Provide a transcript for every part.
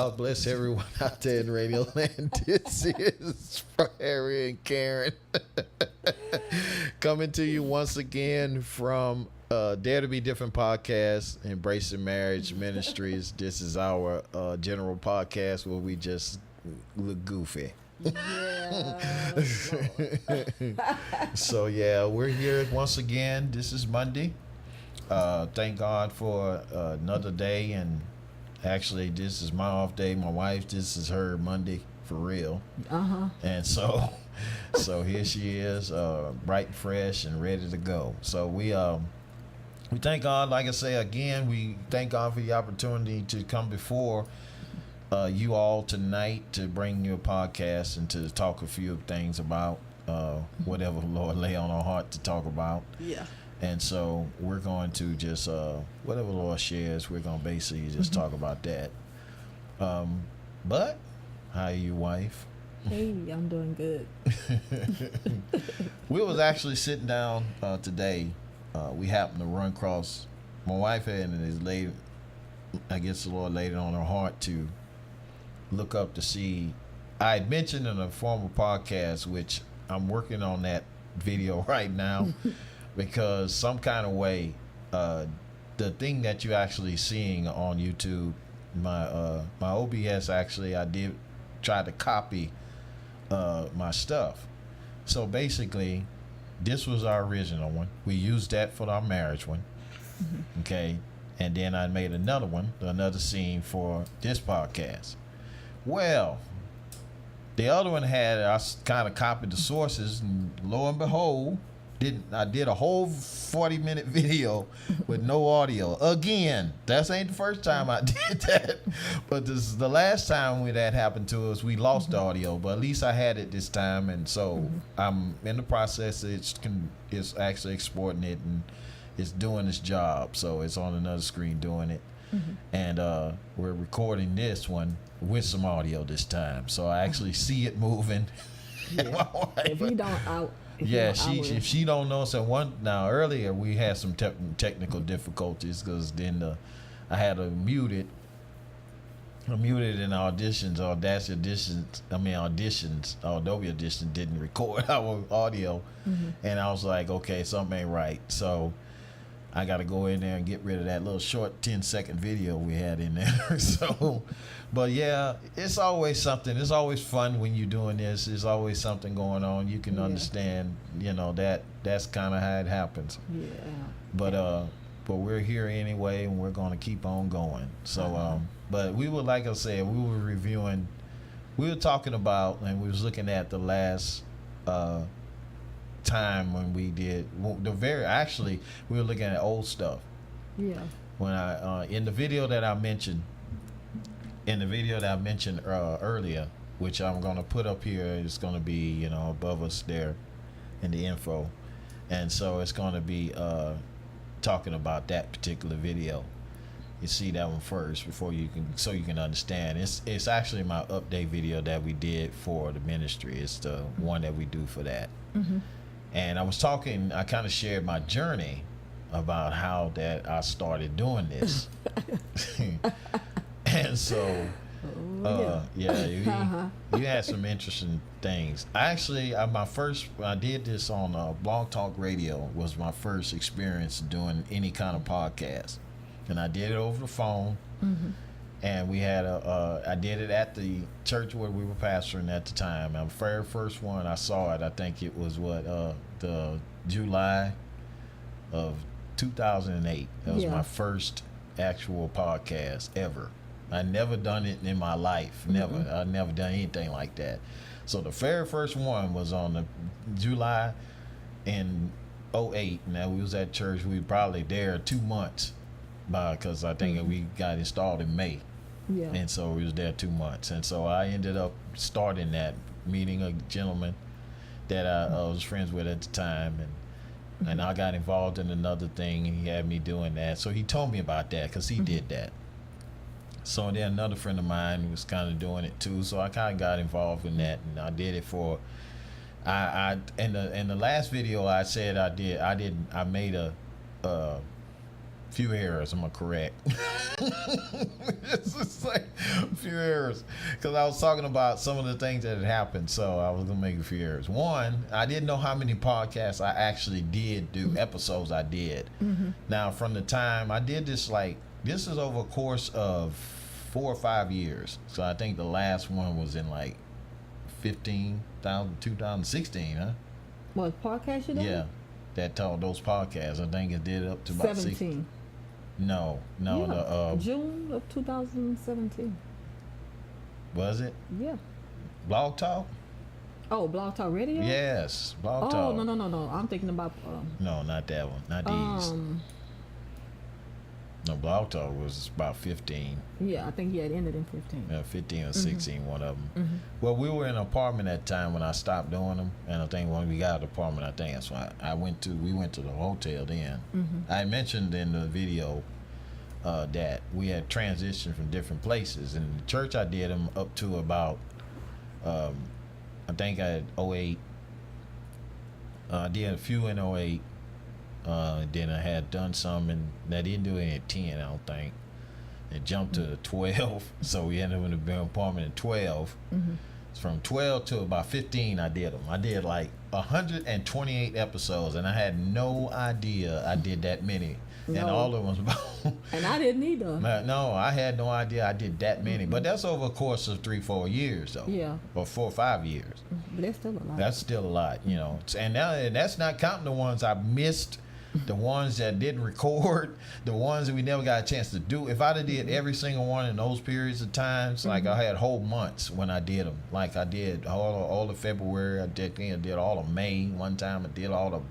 God bless everyone out there in Radio Land. This is Harry and Karen coming to you once again from Dare to Be Different podcast, Embracing Marriage Ministries. This is our general podcast where we just look goofy. Yeah. So yeah, we're here once again. This is Monday. Thank God for another day, and actually this is my off day. My wife, this is her Monday for real. And so here she is, bright and fresh and ready to go. So we thank God. Like I say again, we thank God for the opportunity to come before you all tonight to bring your podcast and to talk a few things about whatever the Lord lay on our heart to talk about. Yeah. And so we're going to just whatever the Lord shares, we're going to basically just talk about that. But how are you, wife? Hey, I'm doing good. We was actually sitting down today. We happened to run across my wife and is laid. I guess the Lord laid it on her heart to look up to see. I had mentioned in a former podcast, which I'm working on that video right now, because some kind of way, the thing that you're actually seeing on YouTube, my OBS actually, I did try to copy my stuff. So basically, this was our original one. We used that for our marriage one. Okay. And then I made another one, another scene for this podcast. Well, the other one I kind of copied the sources, and lo and behold, I did a whole 40-minute video with no audio. Again, that ain't the first time I did that, but this is the last time that happened to us. We lost the audio, but at least I had it this time, and so I'm in the process. It's actually exporting it, and it's doing its job. So it's on another screen doing it, and we're recording this one with some audio this time, so I actually see it moving. Yeah. If you don't, if she don't know, so earlier we had some technical difficulties because then I had to mute it. I muted in auditions, Adobe Audition didn't record our audio, and I was like, okay, something ain't right. So I got to go in there and get rid of that little short 10-second video we had in there. So, but yeah, it's always something. It's always fun when you're doing this. There's always something going on. You can understand, that's kind of how it happens. Yeah. But we're here anyway, and we're going to keep on going. So, but we were, like I said, we were talking about, and we was looking at the last time when we did we were looking at old stuff. Yeah. When I in the video that I mentioned earlier, which I'm gonna put up here, it's gonna be above us there in the info, and so it's gonna be talking about that particular video. You see that one first before you can understand. It's actually my update video that we did for the ministry. It's the one that we do for that. And I kind of shared my journey about how that I started doing this. And so, you had some interesting things. Actually, when I did this on Blog Talk Radio was my first experience doing any kind of podcast, and I did it over the phone. Mm-hmm. And we had I did it at the church where we were pastoring at the time. And the very first one I saw it, I think it was the July of 2008. That was my first actual podcast ever. I never done it in my life. Never. Mm-hmm. I never done anything like that. So the very first one was on the July in '08. Now we was at church. We were probably there 2 months, because I think we got installed in May. Yeah. And so we was there 2 months. And so I ended up starting that, meeting a gentleman that I was friends with at the time, and I got involved in another thing, and he had me doing that. So he told me about that because he did that. So then another friend of mine was kind of doing it too. So I kind of got involved in that, and I did it for. In the last video I said I made a few errors. I'm gonna correct. It's just like a few errors because I was talking about some of the things that had happened. So I was gonna make a few errors. One, I didn't know how many podcasts I actually did do, episodes I did. Now, from the time I did this, this is over a course of 4 or 5 years. So I think the last one was in 2016, huh? What podcast you did? Yeah, those podcasts. I think it did up to about 17. No, Yeah. June of 2017. Was it Yeah. Blog Talk? Oh, Blog Talk Radio? Yes, Blog Oh, Talk. no. I'm thinking about No, not that one. Not these. No, Blog Talk was about 15. Yeah, I think he had ended in 15. 15 or 16, one of them. Well, we were in an apartment at the time when I stopped doing them, and I think when we got out of the apartment, I think that's why we went to the hotel then. I mentioned in the video that we had transitioned from different places. In the church, I did them up to about, I think I had '08. I did a few in '08. Then I had done some, and I didn't do it at 10, I don't think. It jumped to 12, so we ended up in the apartment at 12. From 12 to about 15, I did them. I did 128 episodes, and I had no idea I did that many. And all of them was about. And I didn't either. No, I had no idea I did that many. But that's over a course of 3-4 years, though. Yeah. Or 4 or 5 years. But that's still a lot. That's still a lot, And that's not counting the ones I missed. The ones that didn't record, the ones that we never got a chance to do. If I'd have did every single one in those periods of times, I had whole months when I did them. Like I did all of February, I did all of May. One time I did all of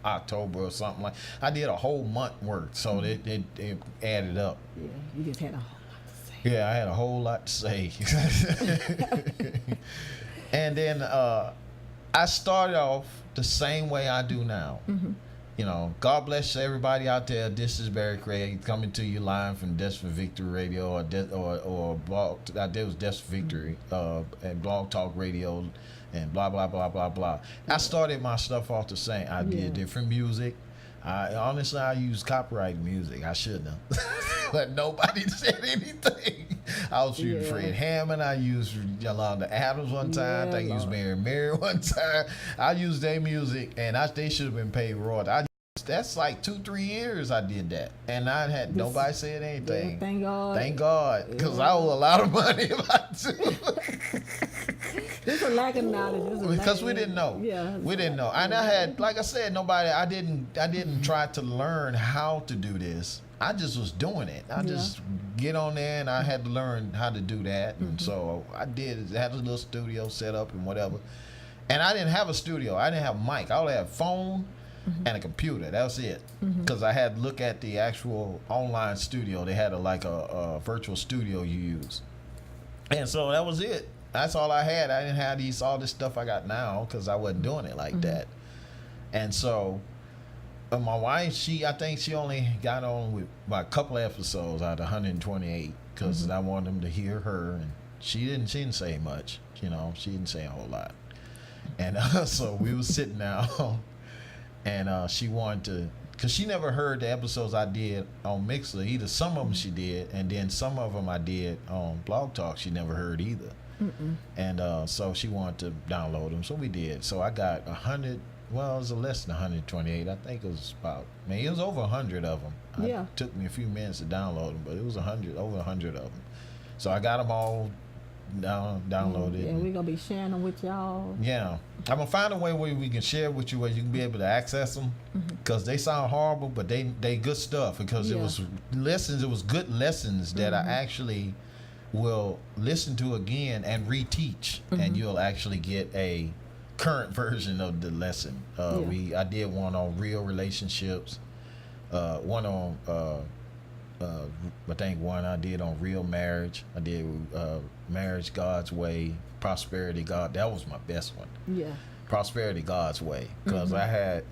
October or something I did a whole month work, so it added up. Yeah, you just had a whole lot to say. Yeah, I had a whole lot to say. And then I started off the same way I do now. God bless everybody out there. This is Barry Craig coming to you live from Death for Victory Radio or blog. I did was Death for Victory and Blog Talk Radio and blah blah blah blah blah. I started my stuff off the same. I did different music. I used copyright music. I shouldn't have, but nobody said anything. I was using Fred Hammond. I used Yolanda Adams one time. I think I used Mary one time. I used their music, and they should have been paid royalties. That's 2-3 years I did that, and I had nobody said anything. Yeah, thank God, because I owe a lot of money if I do. It's a lack of knowledge. Because we didn't know. Yeah, we didn't know. And I had, like I said, I didn't try to learn how to do this. I just was doing it. I just get on there, and I had to learn how to do that. And so I did. I had a little studio set up and whatever. And I didn't have a studio. I didn't have a mic. I only had a phone and a computer. That was it. Because I had to look at the actual online studio. They had a virtual studio you use. And so that was it. That's all I had. I didn't have all this stuff I got now because I wasn't doing it like that. And so my wife, I think she only got on with about a couple episodes out of 128 because I wanted them to hear her, and she didn't say much. She didn't say a whole lot. And so we was sitting down, and she wanted to because she never heard the episodes I did on Mixer. Either some of them she did, and then some of them I did on Blog Talk. She never heard either. And so she wanted to download them, so we did. So I got 100. Well, it was less than 128. I think it was about. Man, it was over 100 of them. Yeah. It took me a few minutes to download them, but it was 100, over 100 of them. So I got them all downloaded. Yeah, we're gonna be sharing them with y'all. Yeah, I'm gonna find a way where we can share with you, where you can be able to access them, because they sound horrible, but they good stuff. Because it was lessons, it was good lessons that I actually will listen to again and reteach, and you'll actually get a current version of the lesson. I did one on real relationships, one on I think one I did on real marriage. I did marriage God's way, prosperity God. That was my best one. Yeah. Prosperity God's way, because I had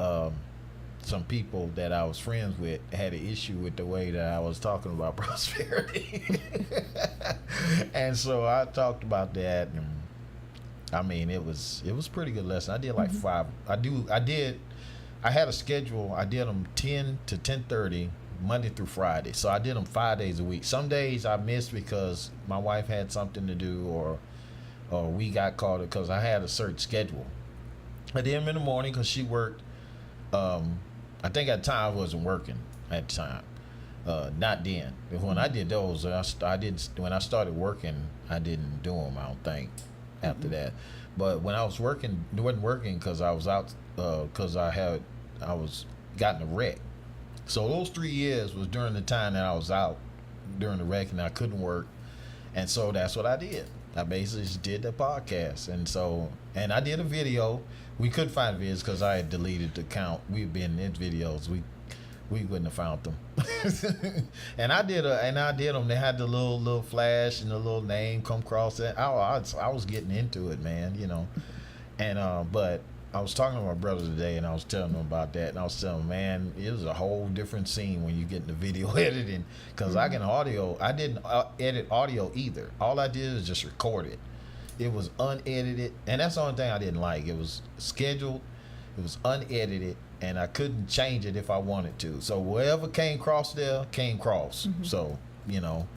some people that I was friends with had an issue with the way that I was talking about prosperity, and so I talked about that, and I mean it was pretty good lesson. I did like 5. I had a schedule. I did them 10 to 10:30 Monday through Friday. So I did them 5 days a week. Some days I missed because my wife had something to do, or we got called because I had a certain schedule. I did them in the morning because she worked. I think at the time I wasn't working at the time. Not then. When I did those, when I started working, I didn't do them, I don't think, after that. But when I was working, it wasn't working because I was out, because I was gotten a wreck. So those 3 years was during the time that I was out during the wreck and I couldn't work. And so that's what I did. I basically just did the podcast. And I did a video. We couldn't find videos because I had deleted the account. We've been in videos. We wouldn't have found them. and I did them. They had the little flash and the little name come across it. I was getting into it, man, you know. And but I was talking to my brother today, and I was telling him about that, and I was telling him, man, it was a whole different scene when you get into video editing, because I didn't edit audio either. All I did was just record it. It was unedited, and that's the only thing I didn't like. It was scheduled, it was unedited, and I couldn't change it if I wanted to. So whatever came across there, came across. So, you know,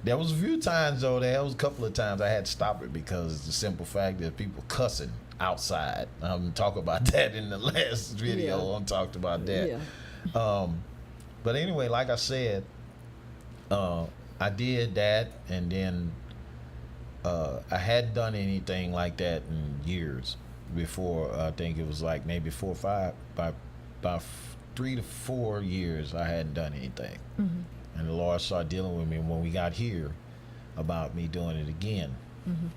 there was a few times, though, there was a couple of times I had to stop it because the simple fact that people cussing outside. I'm talk about that in the last video. I talked about that. But anyway, like I said, I did that, and then I hadn't done anything like that in years before. I think it was like maybe 4 or 5, about 3 to 4 years I hadn't done anything. And the Lord started dealing with me when we got here about me doing it again.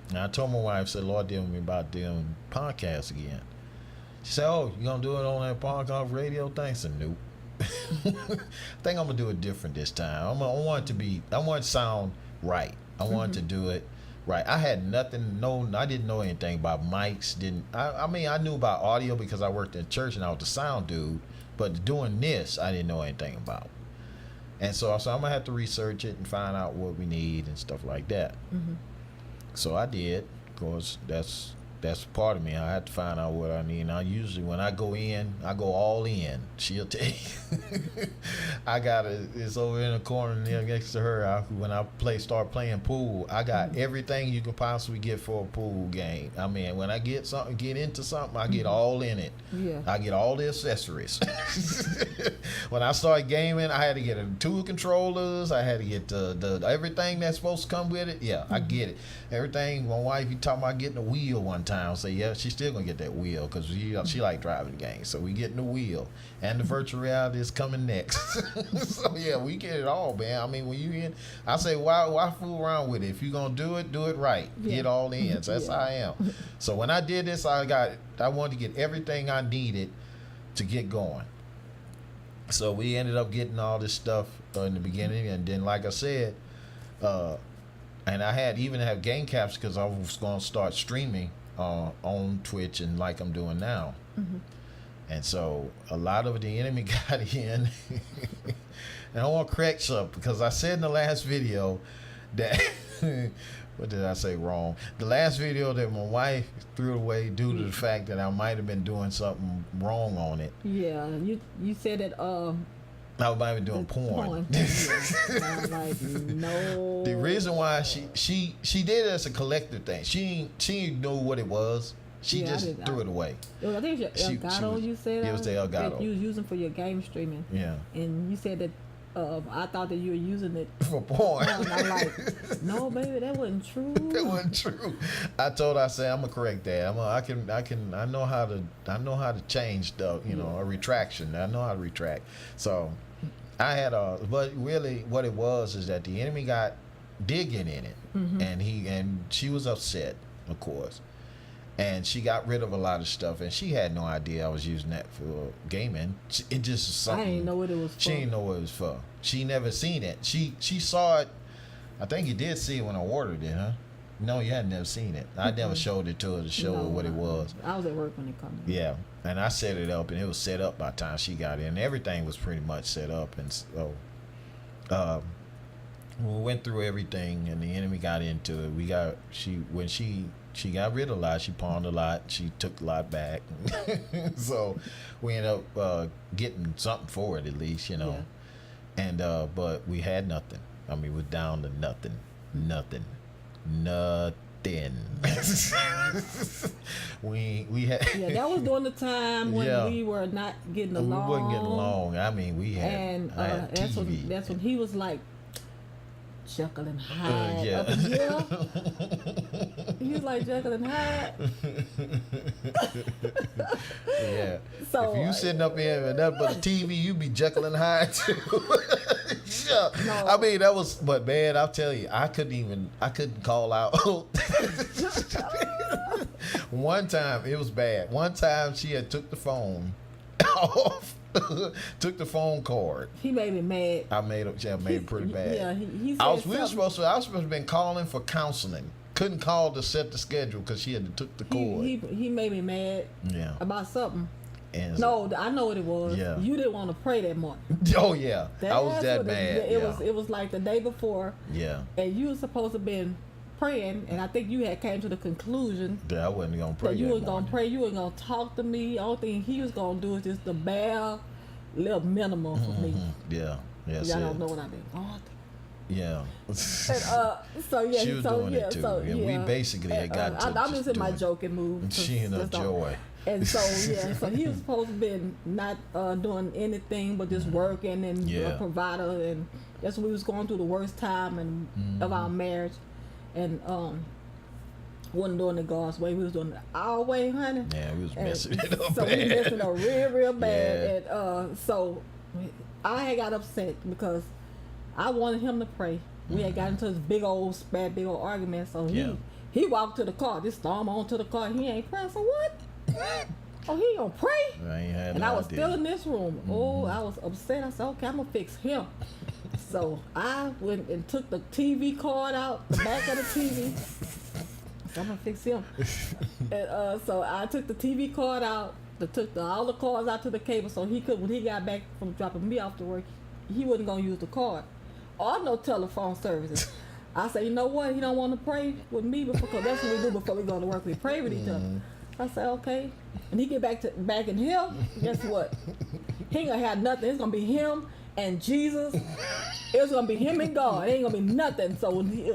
And I told my wife, I said, Lord, dealing with me about doing podcasts again. She said, oh, you gonna do it on that podcast radio thing? I said, nope. I think I'm gonna do it different this time. I want it to sound right. I wanted to do it right. I had nothing, I didn't know anything about mics. I mean, I knew about audio because I worked in church and I was the sound dude, but doing this, I didn't know anything about. And so I'm gonna have to research it and find out what we need and stuff like that. So I did, of course. That's part of me. I had to find out what I need. I usually, when I go in, I go all in. She'll tell you. It's over in the corner next to her. When I start playing pool, I got everything you can possibly get for a pool game. I mean, when I get into something, I get all in it. Yeah. I get all the accessories. When I started gaming, I had to get 2 controllers. I had to get the everything that's supposed to come with it. Yeah, I get it. Everything. My wife, you talking about getting a wheel one time. I say, yeah, she's still gonna get that wheel because she like driving games. So we getting the wheel, and the virtual reality is coming next. So yeah, we get it all, man. I mean, when you in, I say, why fool around with it? If you gonna do it right. Yeah. Get all in. So that's how I am. So when I did this, I wanted to get everything I needed to get going. So we ended up getting all this stuff in the beginning, and then like I said, and I had game caps because I was gonna start streaming on Twitch and like I'm doing now. And so a lot of the enemy got in. And I want to correct something because I said in the last video that What did I say wrong? The last video that my wife threw away due to the fact that I might have been doing something wrong on it. Yeah, you said that I might have been doing porn. Yeah. I'm like, no. The reason why she did it as a collective thing. She didn't know what it was. She just threw it away. I think it's your Elgato. You said it was the Elgato that you was using for your game streaming. Yeah. And you said that I thought that you were using it for porn. And I'm like, no, baby, that wasn't true. That wasn't true. I said I'm gonna correct that. I know how to change the a retraction. I know how to retract. So I had but really what it was is that the enemy did get in it, and she was upset, of course. And she got rid of a lot of stuff, and she had no idea I was using that for gaming. It just was something. I didn't know what it was for. She didn't know what it was for. She never seen it. She saw it. I think you did see it when I ordered it, huh? No, you had never seen it. I never showed it to her to show her what it was. I was at work when it came. Yeah, and I set it up, and it was set up by the time she got in. Everything was pretty much set up, and so we went through everything, and the enemy got into it. When she got rid of a lot. She pawned a lot. She took a lot back. So we ended up getting something for it at least, Yeah. And but we had nothing. I mean, we're down to nothing. we had. Yeah, that was during the time when we were not getting along. We wasn't getting along. I mean, we had. And TV. That's when he was like Jekyll and Hyde. Yeah. He was like Jekyll and Hyde. Yeah. So if you sitting up here with nothing but a TV, you be Jekyll and Hyde too. Yeah. No. I mean that was, but man, I'll tell you, I couldn't call out. One time it was bad. One time she had took the phone off. Took the phone cord. He made me mad. I made it pretty bad. Yeah, he said I was supposed to have been calling for counseling. Couldn't call to set the schedule because she had took the cord. He made me mad. Yeah. About something. And no, I know what it was. Yeah. You didn't want to pray that much. Oh yeah. I was that bad. It was like the day before. Yeah. And you were supposed to have been praying, and I think you had came to the conclusion that I wasn't gonna pray. That you was gonna pray. You wasn't gonna talk to me. All thing he was gonna do is just the bare little minimum for me. Yeah. Yeah. Y'all don't know what I've been going through. Yeah. And, so yeah, she was doing it too. So, yeah. We basically had got to. I'm just in my joking mood. She in her joy. And so so he was supposed to be not doing anything but just working and a provider, and that's when we was going through the worst time of our marriage, and wasn't doing it God's way. We was doing it our way, honey. Yeah, we was messing it up. So bad. we messing up real bad, Yeah. and so I had got upset because I wanted him to pray. We had got into this big old argument. So he walked to the car, just stormed onto the car. He ain't praying. So what? Oh, he gonna pray? I was still in this room. Oh, I was upset. I said, okay, I'm gonna fix him. So I went and took the TV cord out, the back of the TV. So I'm gonna fix him. And so I took the TV cord out, took all the cords out to the cable, so he could, when he got back from dropping me off to work, he wasn't gonna use the cord or no telephone services. I said, you know what? He don't want to pray with me because that's what we do before we go to work. We pray with each other. I said, okay. And he get back in him. Guess what? He ain't gonna have nothing. It's gonna be him and Jesus. It's gonna be him and God. It ain't gonna be nothing. So when he,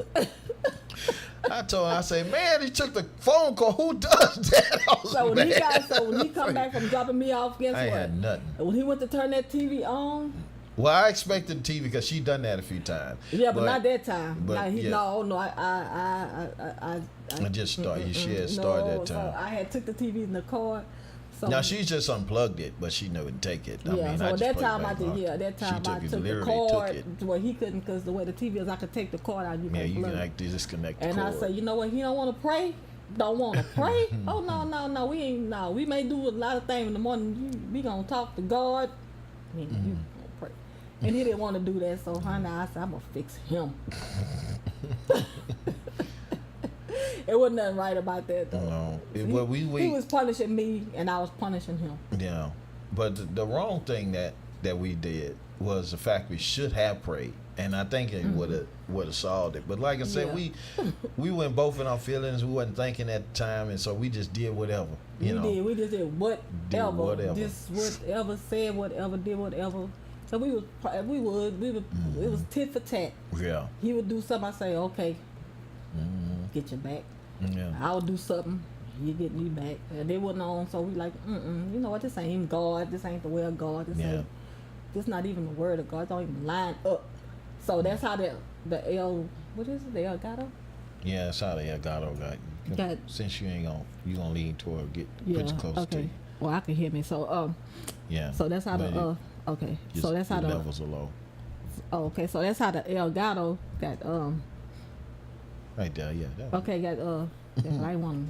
I told him, I said, man, he took the phone call. Who does that? So when he come back from dropping me off, guess what? I had nothing. When he went to turn that TV on. Well, I expected the TV because she done that a few times. Yeah, but not that time. But I just started. She had started that time. So I had took the TV in the car. So now she just unplugged it, but she wouldn't take it. So that time I took the cord where he couldn't, because the way the TV is, I could take the cord out. You can disconnect the cord. And I said, you know what? He don't want to pray. Don't want to pray. Oh no, we ain't. No, we may do a lot of things in the morning. We gonna talk to God. You gonna pray. And he didn't want to do that, so honey, I said, I'm gonna fix him. It wasn't nothing right about that though. No, he was punishing me, and I was punishing him. Yeah, but the wrong thing that we did was the fact we should have prayed, and I think it would have solved it. But like I said, we went both in our feelings. We wasn't thinking at the time, and so we just did whatever. You know, We just did whatever. whatever. Just whatever, said whatever, did whatever. So we would. It was tit for tat. Yeah. He would do something. I say, okay, get your back. Yeah. I would do something. You get me back. And they wasn't on. So we like, you know what? This ain't even God. This ain't the way of God. This not even the word of God. It don't even line up. So that's how the what is it? The Elgato? Yeah, that's how the Elgato got. Since you gonna lean toward put you close to you. Well, I can hear me. So yeah. So that's how okay. So that's how the levels are low. Oh, okay. So that's how the Elgato got right there, yeah. Okay, got I want.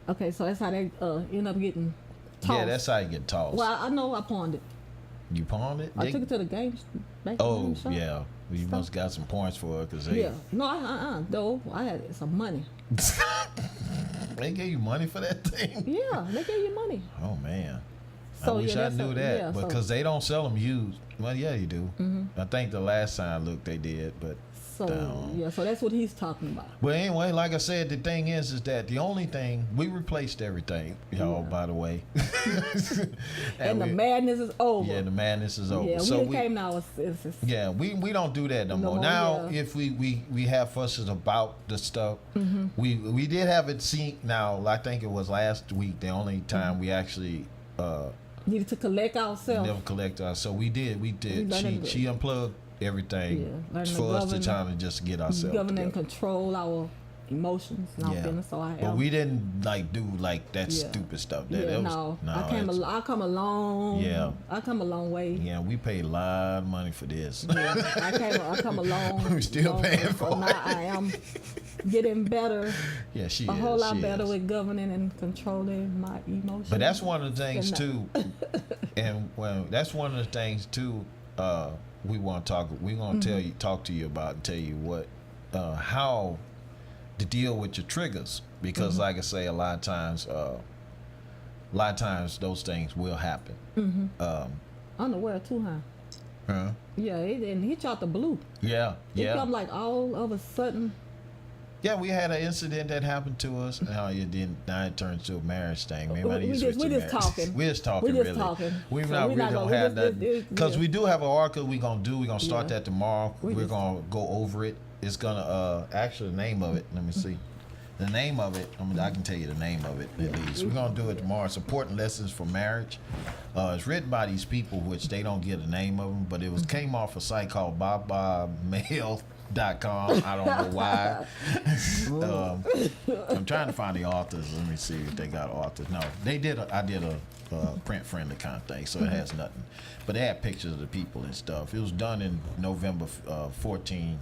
Okay, so that's how they end up getting tossed. Yeah, that's how you get tossed. Well, I know I pawned it. You pawned it? I took it to the game. Oh, yeah. Well, you must got some points for it, cause yeah. No, though I had some money. They gave you money for that thing? Yeah, they gave you money. Oh man. So, I wish I knew that, because they don't sell them used. Well, yeah, you do. I think the last time I looked, they did, but. So that's what he's talking about. Well, anyway, like I said, the thing is that the only thing we replaced everything, y'all. By the way, and the madness is over. Yeah, the madness is over. Yeah, so we came now. We don't do that no more. Now, if we have fusses about the stuff, we did have it synced. Now, I think it was last week the only time we actually needed to collect ourselves. Never collect ourselves. So we did. She unplugged everything for us to try to just get ourselves govern and control our emotions and our feelings. So but we didn't do that stupid stuff. I come a long. Yeah, I come a long way. Yeah, we paid a lot of money for this. Yeah, I come a long. We're still paying for it. Now I am getting better. Yeah, a whole lot better with governing and controlling my emotions. But that's one of the things too, and that's one of the things too. We want to talk. We're gonna talk to you about and tell you what, how to deal with your triggers, because, like I say, a lot of times those things will happen. Unaware too, huh? Yeah, and he shot the blue. Yeah. It come like all of a sudden. Yeah, we had an incident that happened to us. Now it turned to a marriage thing. Maybe we just talking. We're just talking. We're not really gonna have that, because we do have an article we're gonna start that tomorrow. We're gonna go over it. It's gonna actually the name of it. Let me see. The name of it. I can tell you the name of it at least. We're gonna do it tomorrow. It's Important Lessons for Marriage. It's written by these people, which they don't get a name of them, but it came off a site called BobMail.com. I don't know why. I'm trying to find the authors. Let me see if they got authors. No, I did a print friendly kind of thing, so it has nothing. But they had pictures of the people and stuff. It was done in November 2015.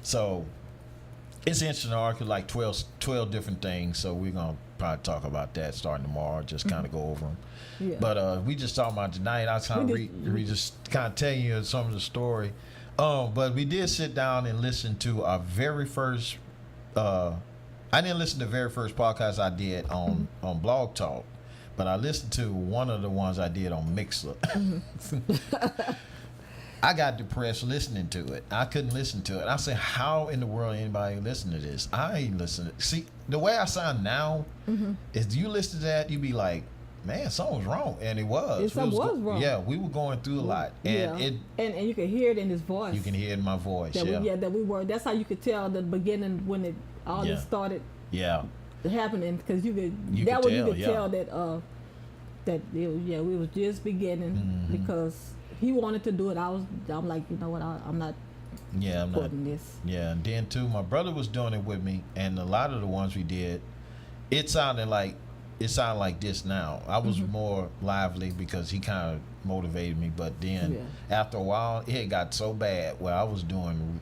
So it's an interesting article, like 12 different things. So we're gonna probably talk about that starting tomorrow. Just kind of go over them. Yeah. But we just talking about tonight. I was trying to just kind of tell you some of the story. But we did sit down and listen to our very first. I didn't listen to the very first podcast I did on Blog Talk, but I listened to one of the ones I did on Mixer. I got depressed listening to it. I couldn't listen to it. I said, how in the world anybody listen to this? I ain't listening. See, the way I sound now is you listen to that, you be like, man, something was wrong. And it was. Something was wrong. Yeah, we were going through a lot. And and you can hear it in his voice. You can hear it in my voice, that we were. That's how you could tell the beginning when it all this started happening, because you could tell that we was just beginning, because he wanted to do it. I'm like, you know what, I'm not putting this. Yeah, and then too, my brother was doing it with me, and a lot of the ones we did, it sounded like this now. I was more lively because he kind of motivated me, but then after a while it got so bad where I was doing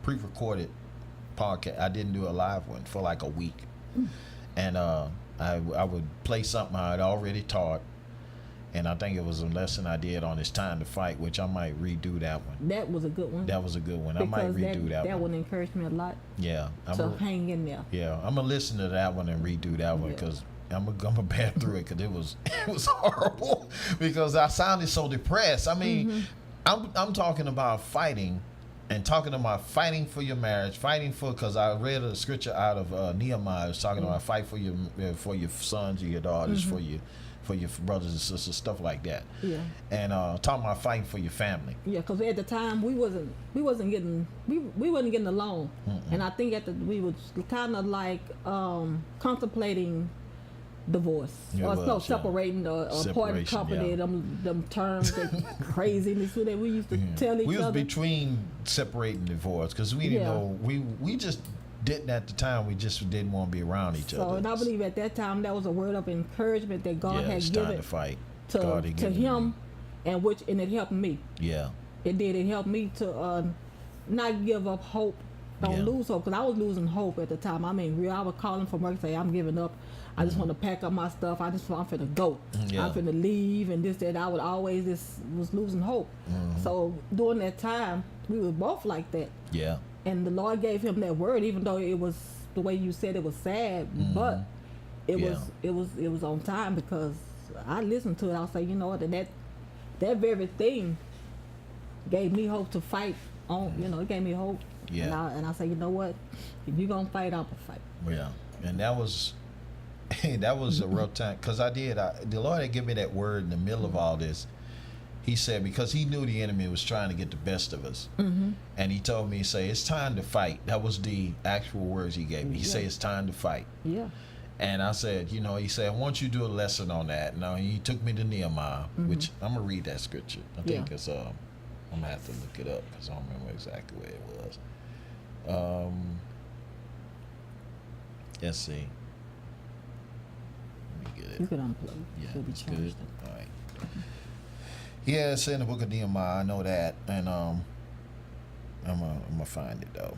pre-recorded podcast. I didn't do a live one for like a week, and I would play something I had already taught, And I think it was a lesson I did on It's Time to Fight, which I might redo that one. That was a good one. That was a good one. I might redo that one. That one encouraged me a lot. Yeah. Hang in there. Yeah, I'm going to listen to that one and redo that one because I'm gonna bear through it because it was horrible because I sounded so depressed. I mean, I'm talking about fighting and talking about fighting for your marriage, fighting for, because I read a scripture out of Nehemiah. It's talking about fight for your sons or your daughters, for your brothers and sisters, stuff like that. Yeah. And talking about fighting for your family. Yeah, because at the time we wasn't getting along, and I think we was kind of like contemplating divorce separating or parting company. Them terms, that craziness that we used to tell each other. We was between separating divorce because we didn't know we just didn't at the time. We just didn't want to be around each other. And I believe at that time that was a word of encouragement that God had given to fight to him, and it helped me. Yeah, it did. It helped me to not give up hope. Don't lose hope, because I was losing hope at the time. I mean, I was calling from work and say, I'm giving up. I just want to pack up my stuff. I'm finna go. I'm finna leave and this, that. I would always was losing hope. So during that time, we were both like that. Yeah. And the Lord gave him that word, even though it was the way you said it was sad, but it was on time, because I listened to it. I'll say, you know what, and that very thing gave me hope to fight on. You know, it gave me hope. Yeah. And I say, you know what, if you're gonna fight, I'm gonna fight. Yeah. And that was a real time, because the Lord had given me that word in the middle of all this. He said, because he knew the enemy was trying to get the best of us, and he told me, he said, it's time to fight. That was the actual words he gave me. He said, it's time to fight. Yeah. And I said, you know, he said, I want you to do a lesson on that. Now he took me to Nehemiah, which I'm gonna read that scripture. I think it's I'm gonna have to look it up because I don't remember exactly where it was. Let's see. Let me get it. You could unplug. Yeah, It'll be it's charged good. up. All right. Yeah, it's in the book of Nehemiah. I know that, and I'm gonna find it though,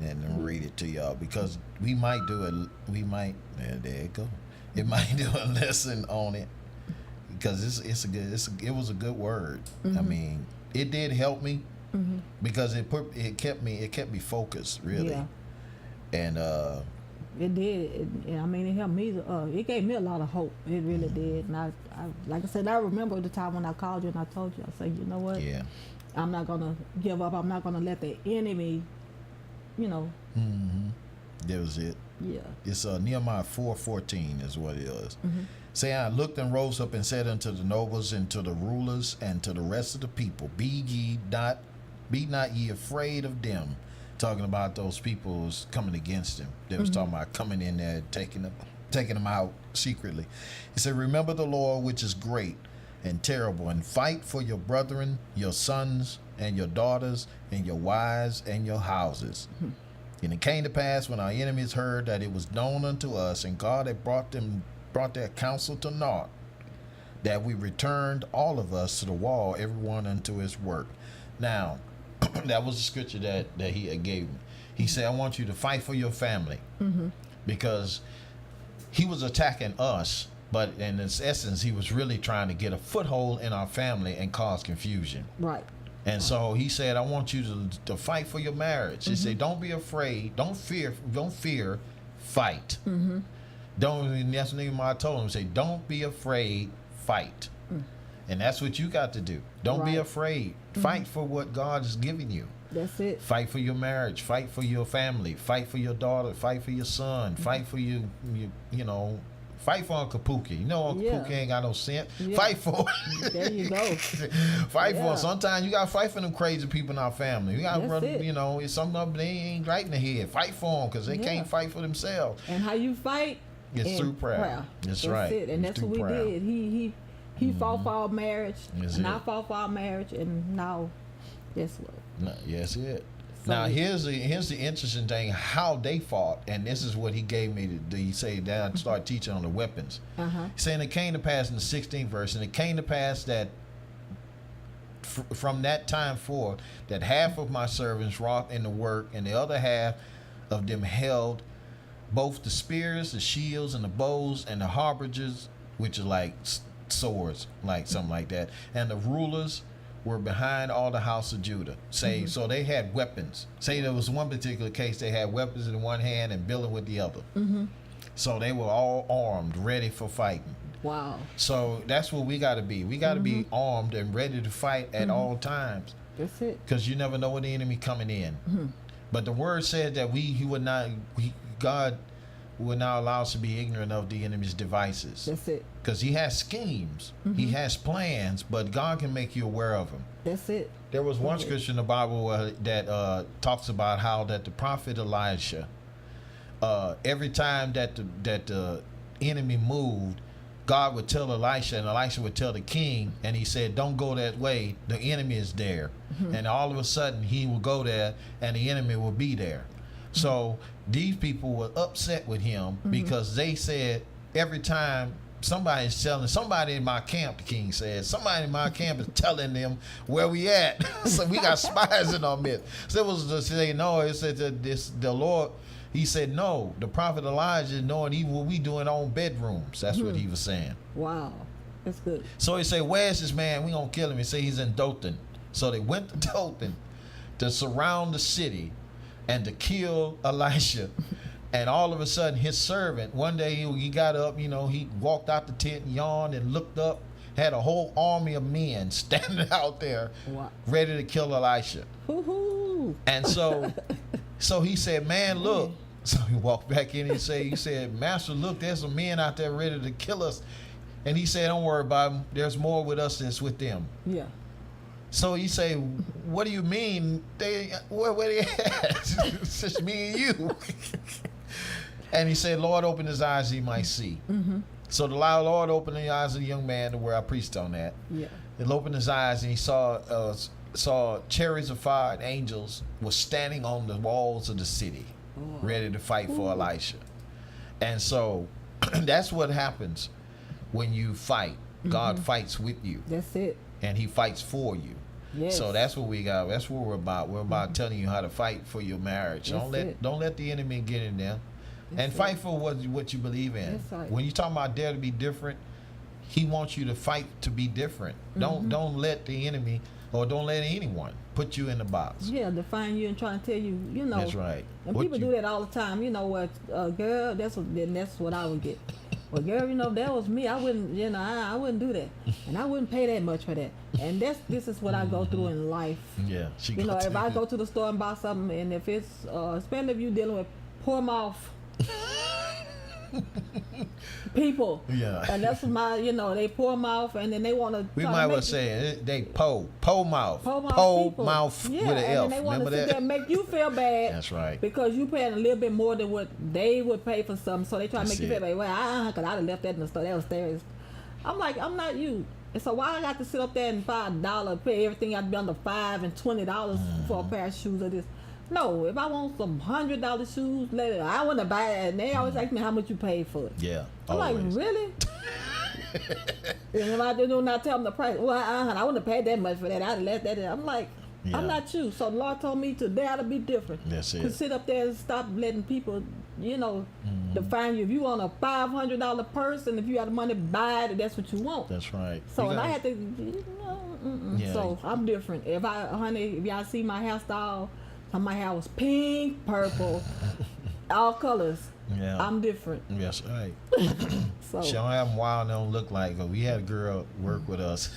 and then read it to y'all, because we might do there you go. It might do a lesson on it, because it was a good word. I mean, it did help me. Because it kept me focused, really. Yeah. And it did. I mean, it helped me. It gave me a lot of hope. It really did. And I like I said, I remember the time when I called you and I told you, I said, you know what? Yeah. I'm not gonna give up. I'm not gonna let the enemy, you know. That was it. Yeah. It's Nehemiah 4:14 is what it is. Saying, I looked and rose up and said unto the nobles and to the rulers and to the rest of the people, be not ye afraid of them. Talking about those people who's coming against him. They was talking about coming in there, taking them out secretly. He said, remember the Lord, which is great and terrible, and fight for your brethren, your sons and your daughters, and your wives and your houses. And it came to pass, when our enemies heard that it was known unto us, and God had brought their counsel to naught, that we returned all of us to the wall, everyone unto his work. Now, that was the scripture that he had gave me. He said, I want you to fight for your family, because he was attacking us, but in its essence, he was really trying to get a foothold in our family and cause confusion. Right. And so he said, I want you to fight for your marriage. He said, don't be afraid, don't fear, fight. Don't. That's what I told him. Say, don't be afraid, fight. And that's what you got to do. Don't be afraid. Fight for what God is giving you. That's it. Fight for your marriage. Fight for your family. Fight for your daughter. Fight for your son. Fight for you know. Fight for Uncle Pookie. You know Uncle Pookie ain't got no sense. Fight for There you go. Fight for him. Sometimes you gotta fight for them crazy people in our family. You gotta run, you know, it's something up they ain't right in the head. Fight for them, because they can't fight for themselves. And how you fight? It's through prayer. That's right. It. And that's what we did. He fought for our marriage, and I fought for our marriage, and now, guess what? No, yes, it. So now here's the interesting thing: how they fought, and this is what he gave me. He say that I start teaching on the weapons. He's saying it came to pass in the 16th verse, and it came to pass that from that time forth, that half of my servants wrought in the work, and the other half of them held both the spears, the shields, and the bows, and the harbages, which are like swords, like something like that. And the rulers were behind all the house of Judah. Say, so they had weapons. Say there was one particular case, they had weapons in one hand and Billy with the other. So they were all armed, ready for fighting. Wow. So that's what we got to be. We got to be armed and ready to fight at all times. That's it. Because you never know when the enemy coming in. But the word said that God would not allow us to be ignorant of the enemy's devices. That's it. Because he has schemes, he has plans, but God can make you aware of them. That's it. There was one scripture in the Bible that talks about how that the prophet Elisha, every time that the enemy moved, God would tell Elisha, and Elisha would tell the king, and he said, don't go that way, the enemy is there. And all of a sudden he will go there and the enemy will be there. So these people were upset with him because they said every time somebody's telling, somebody in my camp, the king said, somebody in my camp is telling them where we at. So we got spies in our midst. So it was to say, no, it said that the Lord, he said, no, the prophet Elijah is knowing what we do in our own bedrooms. That's what he was saying. Wow. That's good. So he said, where's this man? We gonna kill him. He said he's in Dothan. So they went to Dothan to surround the city and to kill Elisha. And all of a sudden, his servant, one day he got up, he walked out the tent, yawned, and looked up, had a whole army of men standing out there ready to kill Elisha. Woo-hoo. And so he said, man, look. So he walked back in and he said, Master, look, there's some men out there ready to kill us. And he said, don't worry about them. There's more with us than with them. Yeah. So you say, what do you mean? Where they at? It's just me and you. And he said, Lord, open his eyes he might see. So the Lord opened the eyes of the young man to where I preached on that. Yeah. He opened his eyes and he saw chariots of fire and angels were standing on the walls of the city, ready to fight for Elisha. And so that's what happens when you fight. God fights with you. That's it. And he fights for you. Yes. So that's what we got. That's what we're about. We're about telling you how to fight for your marriage. Don't let the enemy get in there. And fight for what you believe in. Right. When you talk about dare to be different, he wants you to fight to be different. Don't let the enemy or don't let anyone put you in the box. Yeah, define you and try to tell you, That's right. And people do that all the time. You know what, girl, that's what I would get. Well, girl, if that was me, I wouldn't, I wouldn't do that, and I wouldn't pay that much for that. And this is what I go through in life. Yeah, if I go to the store and buy something, and if it's, especially if you're dealing with poor mouth people, and that's my, they poor mouth, and then they want to. We might well say they po mouth with an and F. Then they want to Remember sit that? there and make you feel bad. That's right. Because you paying a little bit more than what they would pay for something, so they try to make you feel bad. Well, because I'd have left that in the store. That was theirs. I'm like, I'm not you. And so why I got to sit up there and $5 pay everything I'd be under $5 and $20 for a pair of shoes or this? No, if I want some $100 shoes, I want to buy it. And they always ask me how much you paid for it. Yeah. I'm always. like, really? And if I do not tell them the price, well, I wouldn't have paid that much for that. I'd have left that in. I'm like, I'm not you. So the Lord told me to dare to be different. That's it. To sit up there and stop letting people, define you. If you want a $500 purse and if you have the money, buy it. That's what you want. That's right. So and I had to, So I'm different. If y'all see my hairstyle, my hair was pink, purple, all colors. Yeah. I'm different. That's right. So she don't have them wild. They don't look like. We had a girl work with us.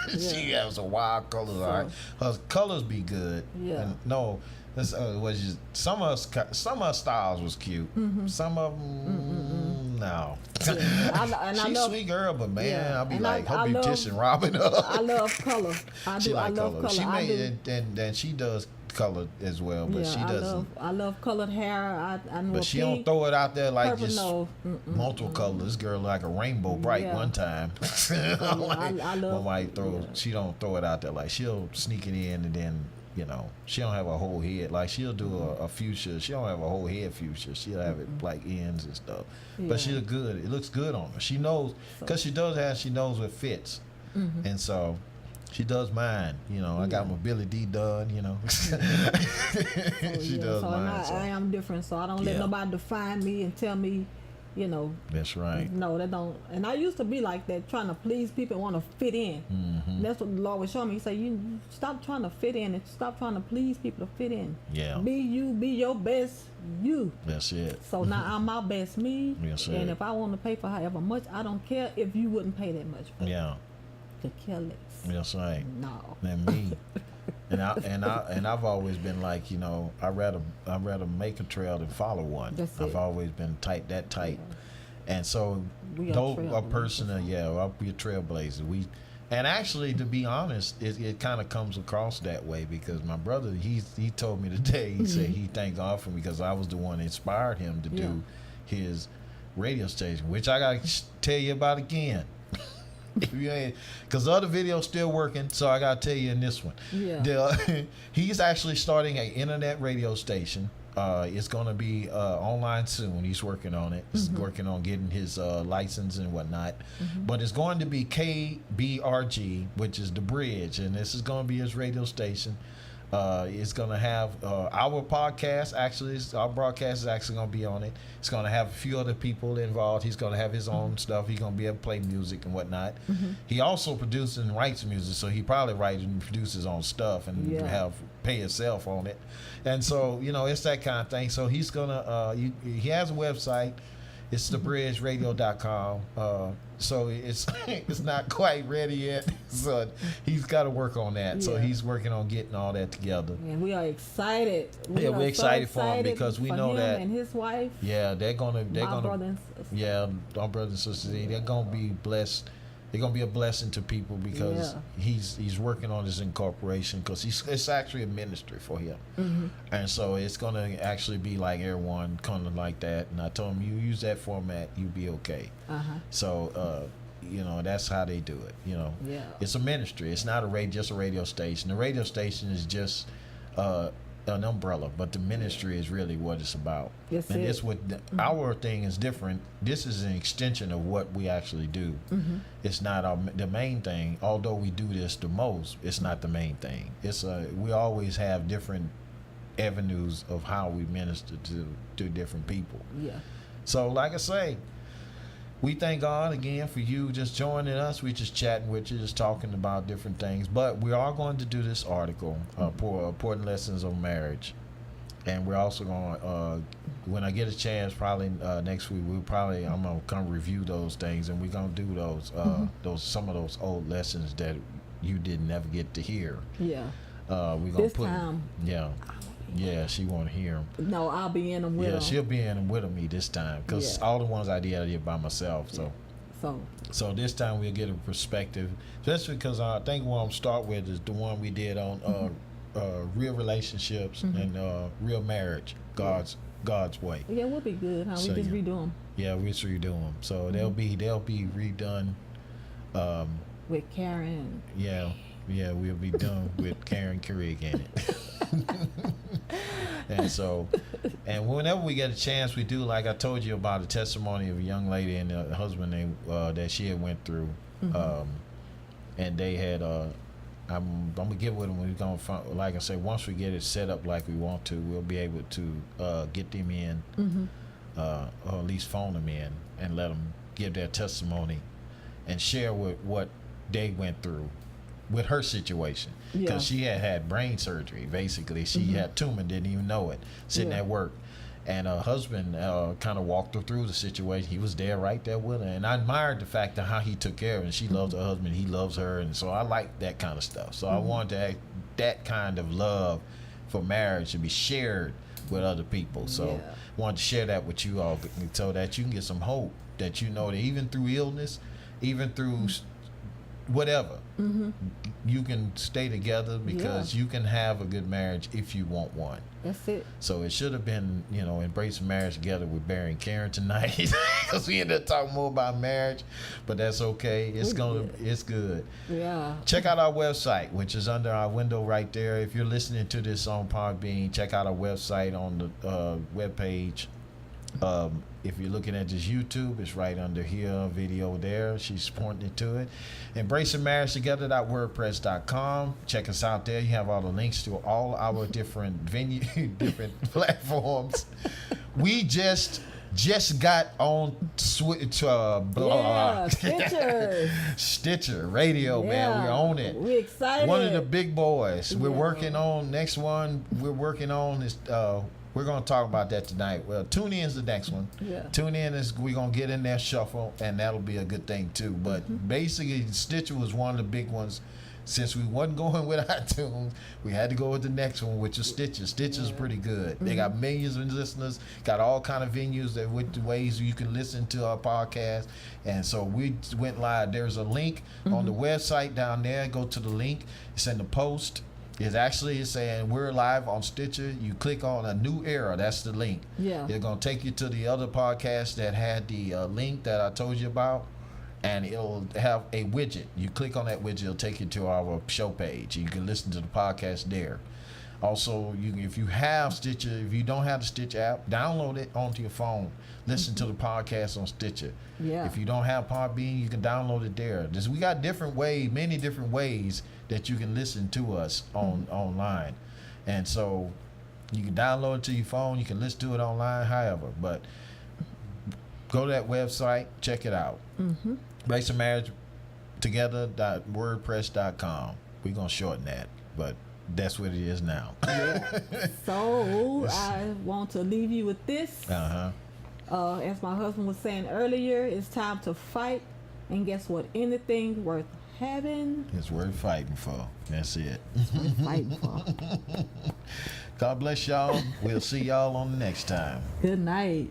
She has a wild colors. All right. Her colors be good. Yeah. And no, this was just some of her styles was cute. Some of them no. Yeah. She's a sweet girl, but man, I'll be like her beautician robbing her. I love color. She I love color. color. She made and she does color as well, but she doesn't. I love colored hair. I know. But she don't throw it out there like purple, just multiple colors. This girl like a rainbow bright one time. I love. She don't throw it out there like she'll sneak it in and then she don't have a whole head like she'll do a fuchsia. She don't have a whole head fuchsia. She'll have it like ends and stuff. But she look good. It looks good on her. She knows because she knows what fits, and so. She does mine, I got my Billy D done, She does mine. I am different, so I don't let nobody define me and tell me You know. That's right. No, that don't. And I used to be like that, trying to please people and want to fit in. And that's what the Lord was showing me. He said, you stop trying to fit in and stop trying to please people to fit in. Yeah. Be you, be your best you. That's it. So now I'm my best me. Yes, and sir. if I want to pay for however much, I don't care if you wouldn't pay that much. Yeah. To care less. That's right. No. And me. And I've always been like, you know, I'd rather make a trail than follow one. That's I've it. always been that tight. Yeah. And so We are though a trailblazers. person, I'll be a trailblazer. And actually, to be honest, it kind of comes across that way because my brother, he told me today, he said he thanked God for me because I was the one that inspired him to do his radio station, which I got to tell you about again. Because the other video's still working, so I gotta tell you in this one. Yeah. He's actually starting an internet radio station. It's gonna be online soon. He's working on it. He's working on getting his license and whatnot. But it's going to be KBRG, which is the bridge, and this is gonna be his radio station. It's gonna have our podcast. Actually, our broadcast is actually gonna be on it. It's gonna have a few other people involved. He's gonna have his own stuff. He's gonna be able to play music and whatnot. He also produces and writes music, so he probably writes and produces his own stuff and pay himself on it. And so it's that kind of thing. So he's gonna he has a website. It's thebridgeradio.com. So it's it's not quite ready yet. So he's got to work on that. So he's working on getting all that together. And we are excited. We're excited for him because we know that and his wife. Yeah, they're gonna Brother and sister. Yeah, our brothers and sisters, they're gonna be blessed. They're gonna be a blessing to people because he's working on his incorporation because it's actually a ministry for him, and so it's gonna actually be like everyone kind of like that. And I told him, you use that format, you'll be okay. So that's how they do it. It's a ministry. It's not just a radio station. The radio station is just an umbrella, but the ministry is really what it's about. Yes, and this our thing is different. This is an extension of what we actually do. It's not the main thing, although we do this the most. It's not the main thing. It's we always have different avenues of how we minister to different people. So like I say, we thank God again for you just joining us. We just chatting with you, just talking about different things. But we are going to do this article, Important Lessons of Marriage. And we're also going, when I get a chance, probably next week, I'm going to come review those things. And we're going to do some of those old lessons that you didn't ever get to hear. Yeah. We're This time. Yeah. Yeah, she want to hear them. No, I'll be in them with them. Yeah, she'll be in them with me this time because all the ones I did by myself. So this time we'll get a perspective, especially because I think what I'm start with is the one we did on real relationships and real marriage, God's way. Yeah, we'll be good. So, we just redo them. Yeah, we just redo them. So they'll be redone. With Karen. Yeah, we'll be done with Karen Craig in it. and whenever we get a chance, we do, like I told you about the testimony of a young lady and a husband that she had went through, and they had I'm gonna get with them. We're gonna like I say, once we get it set up like we want to, we'll be able to get them in, or at least phone them in and let them give their testimony and share what they went through with her situation, because she had brain surgery. Basically, she had tumor, didn't even know it, sitting at work, and her husband kind of walked her through the situation. He was there, right there with her, and I admired the fact of how he took care of her. And she loves her husband, he loves her, and so I like that kind of stuff. So I wanted that kind of love for marriage to be shared with other people. So I wanted to share that with you all, so that you can get some hope, that that even through illness, even through whatever, you can stay together, because you can have a good marriage if you want one. That's it. So it should have been, embracing marriage together with Barry and Karen tonight, because we ended up talking more about marriage, but that's okay. It's good. Yeah. Check out our website, which is under our window right there. If you're listening to this on Podbean, check out our website on the webpage. If you're looking at this YouTube, it's right under here, video there. She's pointing to it. EmbracingMarriageTogether.wordpress.com. Check us out there. You have all the links to all our different different platforms. We just just got on Stitcher. Stitcher Radio, man. We're on it. We excited. One of the big boys. We're Yeah. working on next one. We're working on is we're gonna talk about that tonight. Well, tune in is the next one. Yeah. Tune in is we're gonna get in there shuffle, and that'll be a good thing too. But basically, Stitcher was one of the big ones. Since we wasn't going with iTunes, we had to go with the next one, which is Stitcher. Stitcher's pretty good. They got millions of listeners, got all kind of venues that with the ways you can listen to our podcast. And so we went live. There's a link on the website down there. Go to the link. It's in the post. It's actually saying we're live on Stitcher. You click on a new era. That's the link. Yeah. It's gonna take you to the other podcast that had the link that I told you about. And it'll have a widget. You click on that widget, it'll take you to our show page. You can listen to the podcast there. Also, if you have Stitcher, if you don't have the Stitcher app, download it onto your phone. Listen to the podcast on Stitcher. Yeah. If you don't have Podbean, you can download it there. We got many different ways that you can listen to us online. And so you can download it to your phone. You can listen to it online, however. But go to that website, check it out. Race and Marriage Together.wordpress.com. We're going to shorten that, but that's what it is now. So I want to leave you with this. Uh-huh. As my husband was saying earlier, it's time to fight. And guess what? Anything worth having It's worth fighting for. That's it. worth fighting for. God bless y'all. We'll see y'all on the next time. Good night.